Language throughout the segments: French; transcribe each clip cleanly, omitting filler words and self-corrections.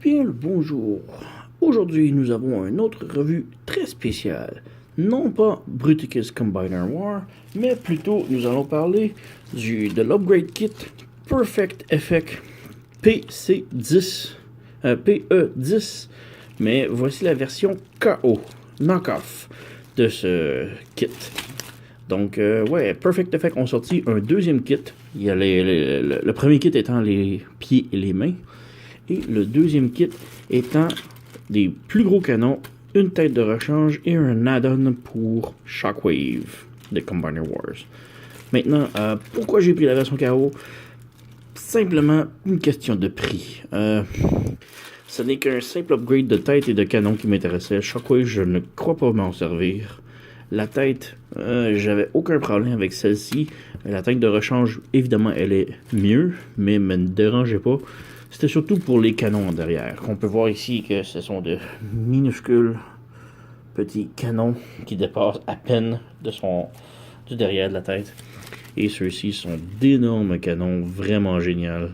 Bien le bonjour. Aujourd'hui, nous avons une autre revue très spéciale. Non pas Bruticus Combiner War, mais plutôt nous allons parler de l'Upgrade Kit Perfect Effect PC10, PE10, mais voici la version KO, knockoff de ce kit. Donc, ouais, Perfect Effect ont sorti un deuxième kit. Il y a le premier kit étant les pieds et les mains. Et le deuxième kit étant des plus gros canons, une tête de rechange et un add-on pour Shockwave de Combiner Wars. Maintenant, pourquoi j'ai pris la version KO? Simplement une question de prix. Ce n'est qu'un simple upgrade de tête et de canon qui m'intéressait. Shockwave, je ne crois pas m'en servir. La tête, j'avais aucun problème avec celle-ci. La tête de rechange, évidemment, elle est mieux, mais me ne dérangeait pas. C'était surtout pour les canons en derrière. On peut voir ici que ce sont de minuscules petits canons qui dépassent à peine du derrière de la tête. Et ceux-ci sont d'énormes canons, vraiment génial.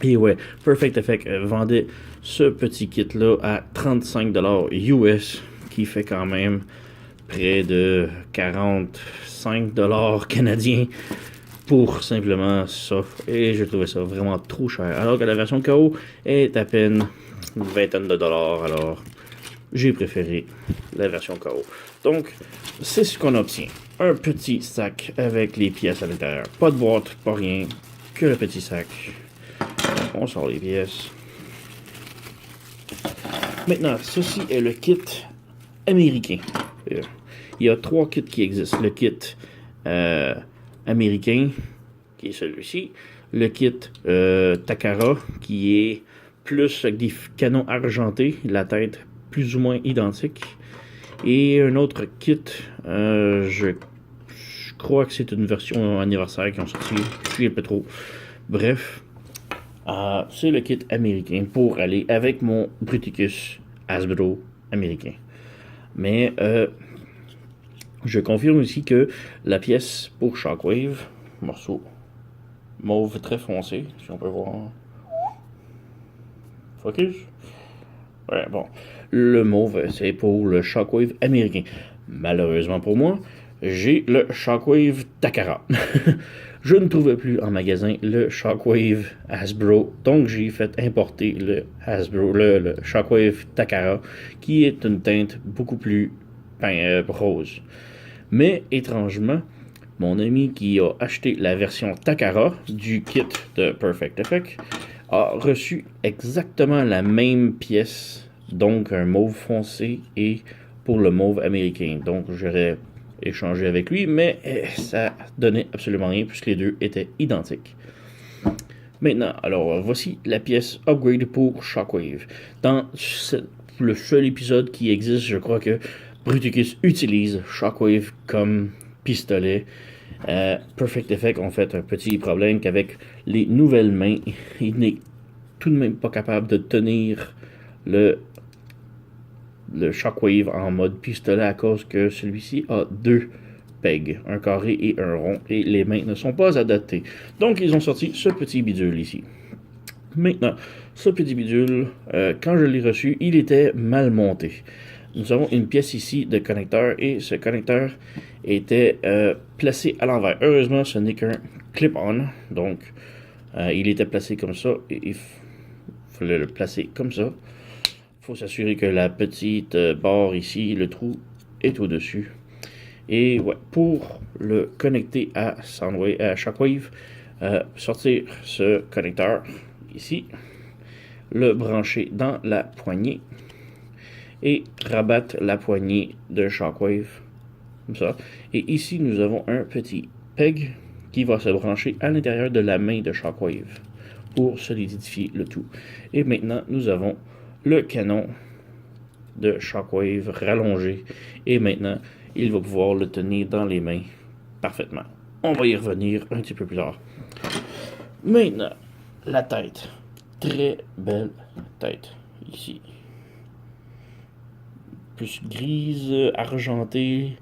Et ouais, Perfect Effect vendait ce petit kit-là à 35$ US, qui fait quand même près de 45$ canadiens pour simplement ça. Et je trouvais ça vraiment trop cher. Alors que la version KO est à peine une vingtaine de dollars. Alors, j'ai préféré la version KO. Donc, c'est ce qu'on obtient. Un petit sac avec les pièces à l'intérieur. Pas de boîte, pas rien. Que le petit sac. On sort les pièces. Maintenant, ceci est le kit américain. Il y a 3 kits qui existent. Le kit américain, qui est celui-ci. Le kit Takara, qui est plus avec des canons argentés, la tête plus ou moins identique. Et un autre kit, je crois que c'est une version anniversaire qui ont sorti, je suis un peu trop. Bref, c'est le kit américain pour aller avec mon Bruticus Hasbro américain. Mais je confirme aussi que la pièce pour Shockwave, morceau mauve très foncé, si on peut voir. Focus. Ouais, bon. Le mauve, c'est pour le Shockwave américain. Malheureusement pour moi, j'ai le Shockwave Takara. Je ne trouvais plus en magasin le Shockwave Hasbro, donc j'ai fait importer le Hasbro, le Shockwave Takara, qui est une teinte beaucoup plus rose. Mais étrangement, mon ami qui a acheté la version Takara du kit de Perfect Effect a reçu exactement la même pièce, donc un mauve foncé et pour le mauve américain. Donc j'aurais échangé avec lui, mais ça donnait absolument rien puisque les deux étaient identiques. Maintenant, alors voici la pièce upgrade pour Shockwave. Dans le seul épisode qui existe, je crois que Bruticus utilise Shockwave comme pistolet. Perfect Effect ont fait un petit problème qu'avec les nouvelles mains, il n'est tout de même pas capable de tenir le Shockwave en mode pistolet à cause que celui-ci a 2 pegs, un carré et un rond, et les mains ne sont pas adaptées. Donc ils ont sorti ce petit bidule ici. Maintenant, ce petit bidule, quand je l'ai reçu, il était mal monté. Nous avons une pièce ici de connecteur et ce connecteur était placé à l'envers. Heureusement, ce n'est qu'un clip-on, donc il était placé comme ça et il fallait le placer comme ça. Il faut s'assurer que la petite barre ici, le trou, est au-dessus. Et ouais, pour le connecter à Shockwave, sortir ce connecteur ici, le brancher dans la poignée et rabattre la poignée de Shockwave comme ça. Et ici, nous avons un petit peg qui va se brancher à l'intérieur de la main de Shockwave pour solidifier le tout. Et maintenant, nous avons le canon de Shockwave rallongé. Et maintenant, il va pouvoir le tenir dans les mains parfaitement. On va y revenir un petit peu plus tard. Maintenant, la tête. Très belle tête ici. Plus grise, argentée,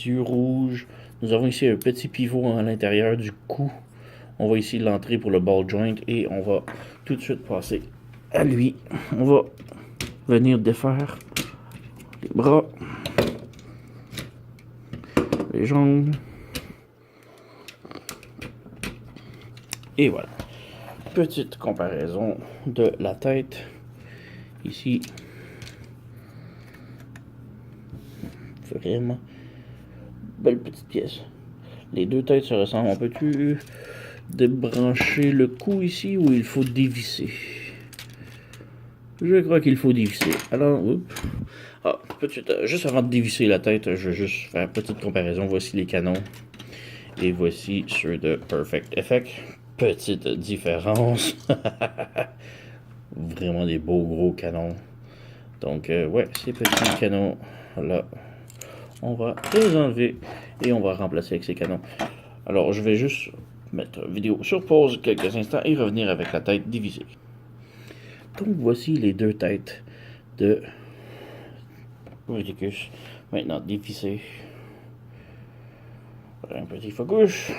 yeux rouges. Nous avons ici un petit pivot à l'intérieur du cou. On va ici l'entrer pour le ball joint et on va tout de suite passer à lui, on va venir défaire les bras, les jambes. Et voilà. Petite comparaison de la tête. Ici. Vraiment belle petite pièce. Les deux têtes se ressemblent. On peut-tu débrancher le cou ici ou il faut dévisser? Je crois qu'il faut dévisser. Alors, juste avant de dévisser la tête, je vais juste faire une petite comparaison. Voici les canons. Et voici ceux de Perfect Effect. Petite différence. Vraiment des beaux gros canons. Donc, ouais, ces petits canons là, on va les enlever et on va remplacer avec ces canons. Alors, je vais juste mettre la vidéo sur pause quelques instants et revenir avec la tête divisée. Donc, voici les deux têtes de Bruticus. Maintenant, divisées. Voilà un petit focus.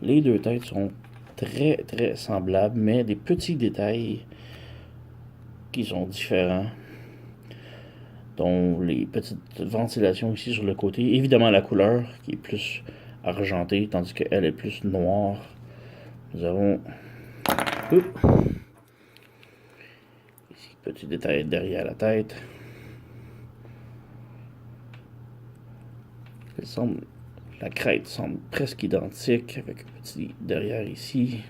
Les deux têtes sont très très semblables, mais des petits détails qui sont différents, dont les petites ventilations ici sur le côté. Évidemment la couleur qui est plus argentée, tandis qu'elle est plus noire. Nous avons ici petit détail derrière la tête. La crête semble presque identique avec un petit derrière ici.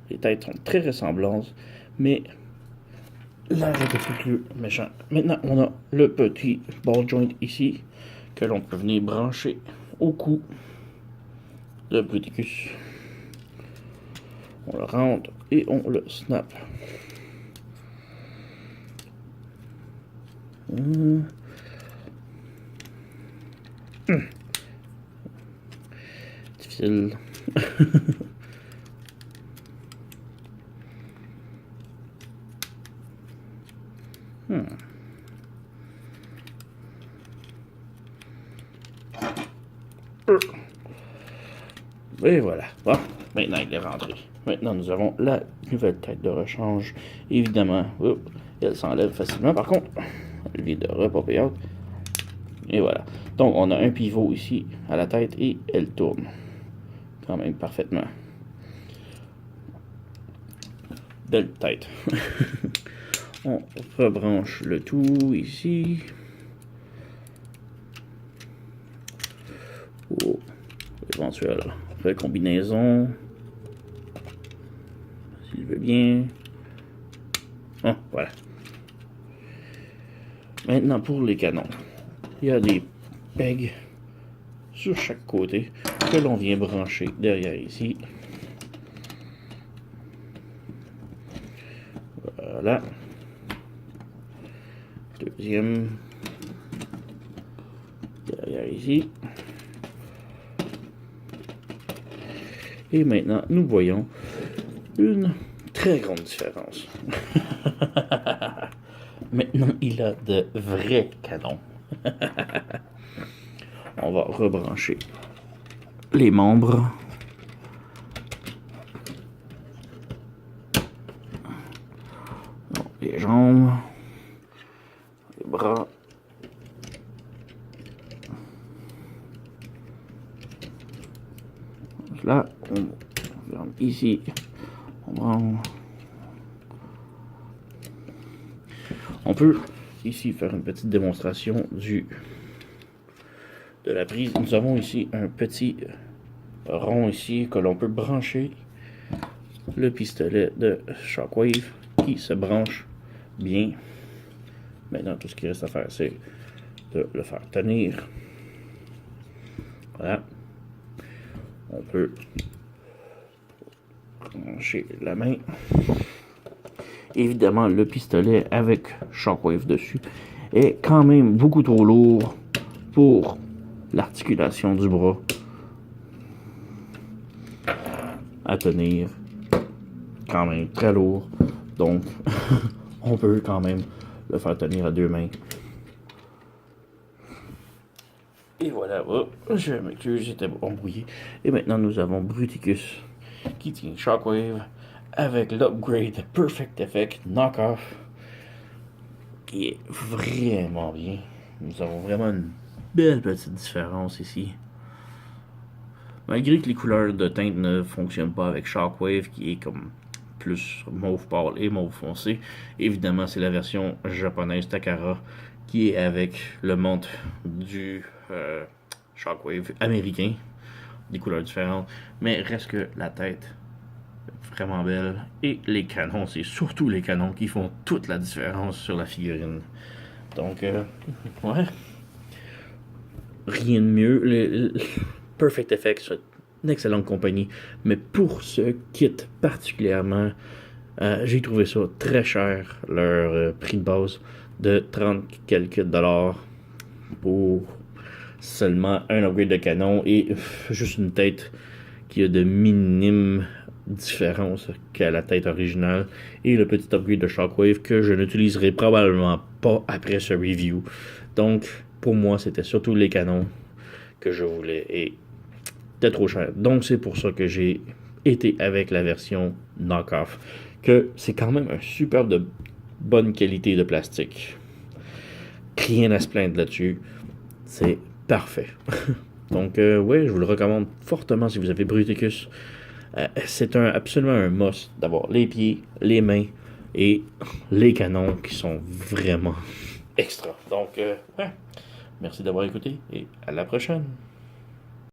Les têtes sont très ressemblantes, mais là, c'est un peu plus méchant. Maintenant, on a le petit ball joint ici, que l'on peut venir brancher au cou de Bruticus. On le rentre et on le snap. Difficile. Et voilà. Bon, maintenant il est rentré. Maintenant nous avons la nouvelle tête de rechange. Évidemment, elle s'enlève facilement. Par contre, elle vient de repopper out. Et voilà. Donc on a un pivot ici à la tête et elle tourne quand même parfaitement. Belle tête. On rebranche le tout ici. Pour éventuelle recombinaison. S'il veut bien. Ah, voilà. Maintenant pour les canons. Il y a des pegs sur chaque côté que l'on vient brancher derrière ici. Voilà. Deuxième. Derrière ici. Et maintenant, nous voyons une très grande différence. Maintenant, il a de vrais canons. On va rebrancher les membres. Les jambes. Les bras. Là, on ferme ici. On peut ici faire une petite démonstration de la prise. Nous avons ici un petit rond ici que l'on peut brancher le pistolet de Shockwave qui se branche bien. Maintenant, tout ce qui reste à faire, c'est de le faire tenir. Voilà. On peut brancher la main. Évidemment, le pistolet avec Shockwave dessus est quand même beaucoup trop lourd pour l'articulation du bras à tenir. Quand même très lourd. Donc, on peut quand même le faire tenir à deux mains. Et voilà, je m'excuse, j'étais embrouillé. Et maintenant, nous avons Bruticus qui tient Shockwave avec l'upgrade Perfect Effect Knockoff qui est vraiment bien. Nous avons vraiment une belle petite différence ici. Malgré que les couleurs de teinte ne fonctionnent pas avec Shockwave qui est comme plus mauve pâle et mauve foncé, évidemment c'est la version japonaise Takara qui est avec le monte du Shockwave américain, des couleurs différentes, mais reste que la tête vraiment belle et les canons, c'est surtout les canons qui font toute la différence sur la figurine. Donc ouais, rien de mieux. Le Perfect Effects, c'est une excellente compagnie, mais pour ce kit particulièrement, j'ai trouvé ça très cher, leur prix de base de 30 quelques dollars pour seulement un upgrade de canon et juste une tête qui a de minimes différences qu'à la tête originale et le petit upgrade de Shockwave que je n'utiliserai probablement pas après ce review. Donc pour moi c'était surtout les canons que je voulais et c'était trop cher. Donc c'est pour ça que j'ai été avec la version knockoff, que c'est quand même un super de bonne qualité de plastique. Rien à se plaindre là-dessus. C'est parfait. Donc ouais, je vous le recommande fortement si vous avez Bruticus. C'est absolument un must d'avoir les pieds, les mains et les canons qui sont vraiment extra. Donc ouais, merci d'avoir écouté et à la prochaine.